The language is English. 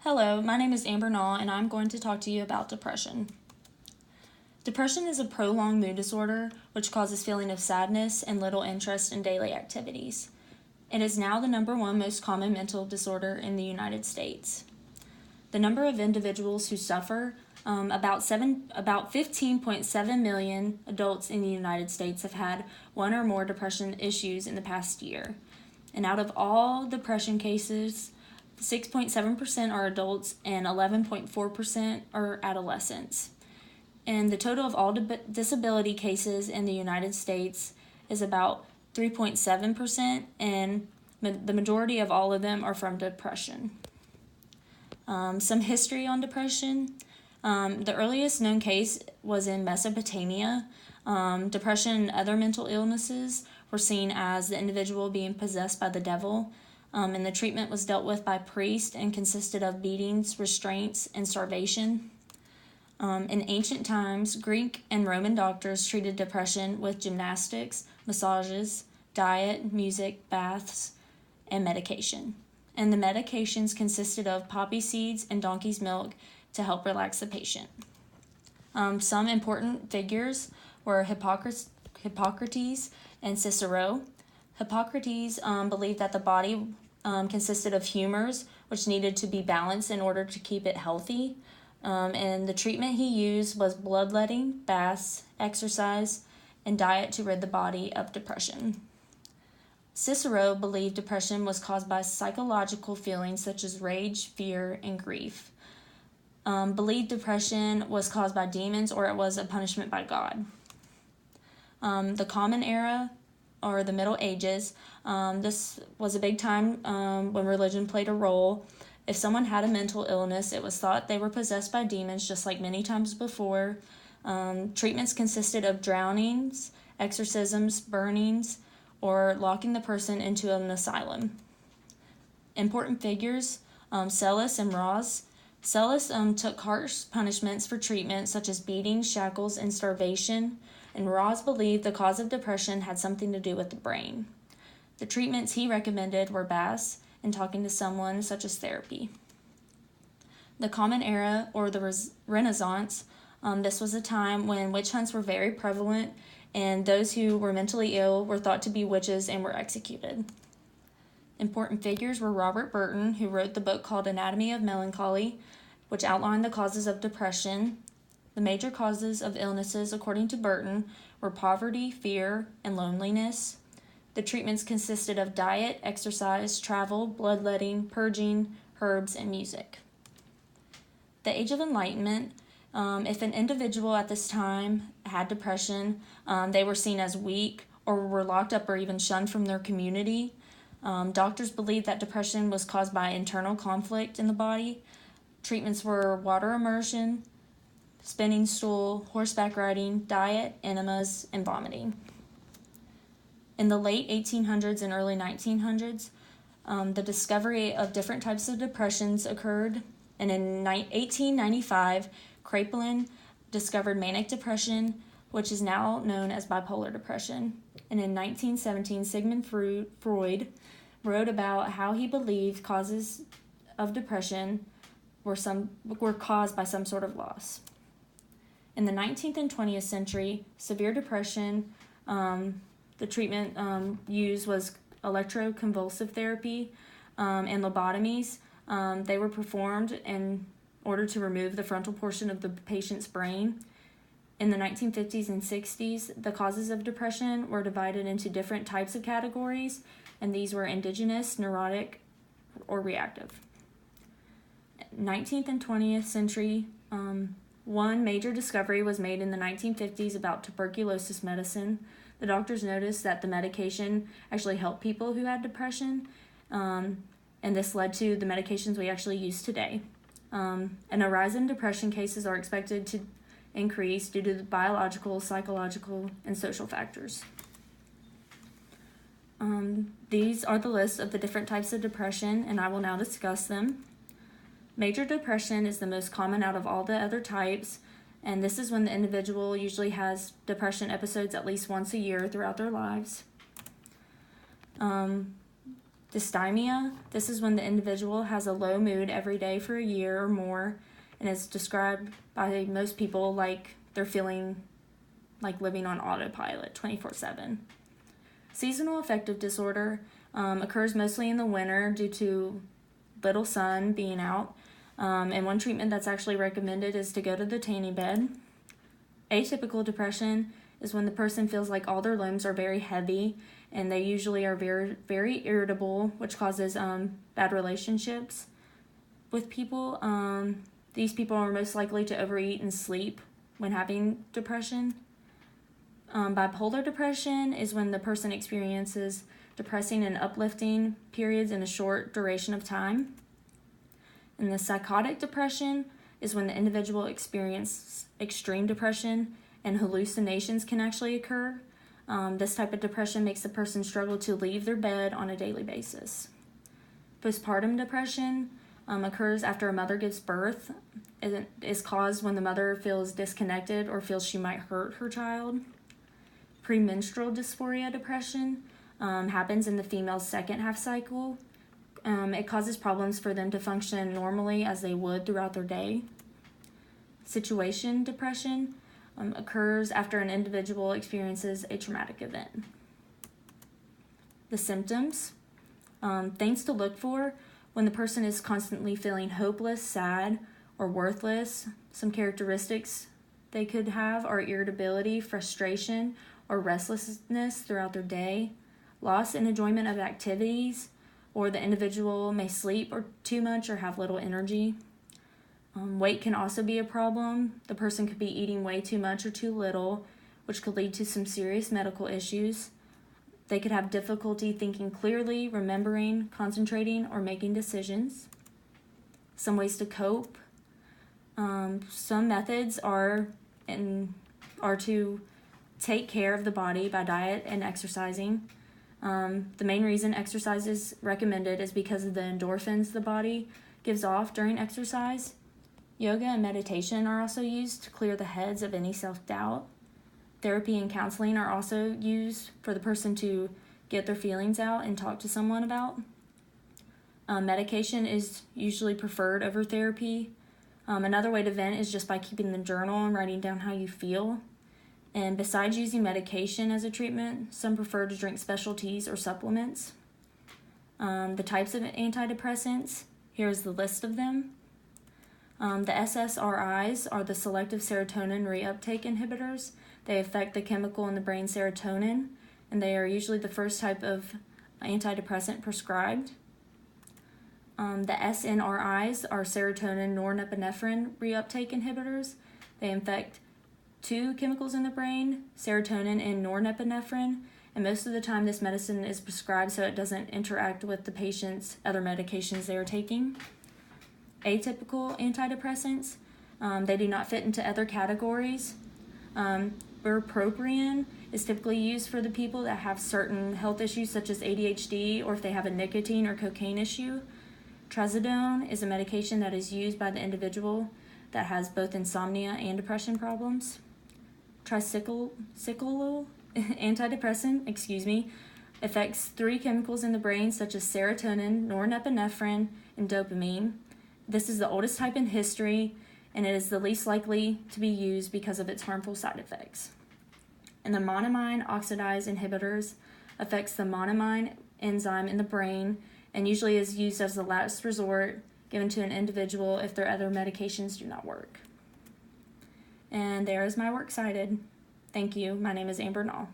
Hello, my name is Amber Naw, and I'm going to talk to you about depression. Depression is a prolonged mood disorder which causes feeling of sadness and little interest in daily activities. It is now the number one most common mental disorder in the United States. The number of individuals who suffer, about 15.7 million adults in the United States have had one or more depression issues in the past year. And out of all depression cases, 6.7% are adults and 11.4% are adolescents. And the total of all disability cases in the United States is about 3.7%, and the majority of all of them are from depression. Some history on depression. The earliest known case was in Mesopotamia. Depression and other mental illnesses were seen as the individual being possessed by the devil, and the treatment was dealt with by priests and consisted of beatings, restraints, and starvation. In ancient times, Greek and Roman doctors treated depression with gymnastics, massages, diet, music, baths, and medication. And the medications consisted of poppy seeds and donkey's milk to help relax the patient. Some important figures were Hippocrates and Cicero. Hippocrates believed that the body consisted of humors which needed to be balanced in order to keep it healthy. And the treatment he used was bloodletting, baths, exercise, and diet to rid the body of depression. Cicero believed depression was caused by psychological feelings such as rage, fear, and grief. Believed depression was caused by demons or it was a punishment by God. The Common Era, or the Middle Ages, this was a big time when religion played a role. If someone had a mental illness, it was thought they were possessed by demons, just like many times before. Treatments consisted of drownings, exorcisms, burnings, or locking the person into an asylum. Important figures, Celsus and Raz. Celsus took harsh punishments for treatment, such as beatings, shackles, and starvation, and Raz believed the cause of depression had something to do with the brain. The treatments he recommended were baths and talking to someone, such as therapy. The Common Era, or the Renaissance, this was a time when witch hunts were very prevalent, and those who were mentally ill were thought to be witches and were executed. Important figures were Robert Burton, who wrote the book called Anatomy of Melancholy, which outlined the causes of depression. The major causes of illnesses, according to Burton, were poverty, fear, and loneliness. The treatments consisted of diet, exercise, travel, bloodletting, purging, herbs, and music. The Age of Enlightenment. If an individual at this time had depression, they were seen as weak or were locked up or even shunned from their community. Doctors believed that depression was caused by internal conflict in the body. Treatments were water immersion, spinning stool, horseback riding, diet, enemas, and vomiting. In the late 1800s and early 1900s, the discovery of different types of depressions occurred, and in 1895, Kraepelin discovered manic depression, which is now known as bipolar depression. And in 1917, Sigmund Freud wrote about how he believed causes of depression were caused by some sort of loss. In the 19th and 20th century, severe depression, the treatment used was electroconvulsive therapy and lobotomies. They were performed in order to remove the frontal portion of the patient's brain. In the 1950s and 60s, the causes of depression were divided into different types of categories, and these were indigenous, neurotic, or reactive. 19th and 20th century, one major discovery was made in the 1950s about tuberculosis medicine. The doctors noticed that the medication actually helped people who had depression, and this led to the medications we actually use today. And a rise in depression cases are expected to increase due to the biological, psychological, and social factors. These are the list of the different types of depression, and I will now discuss them. Major depression is the most common out of all the other types, and this is when the individual usually has depression episodes at least once a year throughout their lives. Dysthymia, this is when the individual has a low mood every day for a year or more, and is described by most people like they're feeling like living on autopilot 24/7. Seasonal affective disorder occurs mostly in the winter due to little sun being out, and one treatment that's actually recommended is to go to the tanning bed. Atypical depression is when the person feels like all their limbs are very heavy, and they usually are very, very irritable, which causes bad relationships with people. These people are most likely to overeat and sleep when having depression. Bipolar depression is when the person experiences depressing and uplifting periods in a short duration of time. And the psychotic depression is when the individual experiences extreme depression and hallucinations can actually occur. This type of depression makes the person struggle to leave their bed on a daily basis. Postpartum depression occurs after a mother gives birth. It is caused when the mother feels disconnected or feels she might hurt her child. Premenstrual dysphoria depression happens in the female's second half cycle. It causes problems for them to function normally as they would throughout their day. Situation depression occurs after an individual experiences a traumatic event. The symptoms, things to look for when the person is constantly feeling hopeless, sad, or worthless. Some characteristics they could have are irritability, frustration, or restlessness throughout their day, loss in enjoyment of activities, or the individual may sleep or too much or have little energy. Weight can also be a problem. The person could be eating way too much or too little, which could lead to some serious medical issues. They could have difficulty thinking clearly, remembering, concentrating, or making decisions. Some ways to cope. Some methods are to take care of the body by diet and exercising. The main reason exercise is recommended is because of the endorphins the body gives off during exercise. Yoga and meditation are also used to clear the heads of any self-doubt. Therapy and counseling are also used for the person to get their feelings out and talk to someone about. Medication is usually preferred over therapy. Another way to vent is just by keeping the journal and writing down how you feel. And besides using medication as a treatment, some prefer to drink special teas or supplements. The types of antidepressants, here's the list of them. The SSRIs are the selective serotonin reuptake inhibitors. They affect the chemical in the brain serotonin, and they are usually the first type of antidepressant prescribed. The SNRIs are serotonin norepinephrine reuptake inhibitors. They affect two chemicals in the brain, serotonin and norepinephrine, and most of the time this medicine is prescribed so it doesn't interact with the patient's other medications they are taking. Atypical antidepressants, they do not fit into other categories. Bupropion is typically used for the people that have certain health issues such as ADHD or if they have a nicotine or cocaine issue. Trazodone is a medication that is used by the individual that has both insomnia and depression problems. Tricyclical antidepressant, affects three chemicals in the brain such as serotonin, norepinephrine, and dopamine. This is the oldest type in history, and it is the least likely to be used because of its harmful side effects. And the monoamine oxidase inhibitors affects the monoamine enzyme in the brain and usually is used as the last resort given to an individual if their other medications do not work. And there is my works cited. Thank you. My name is Amber Nall.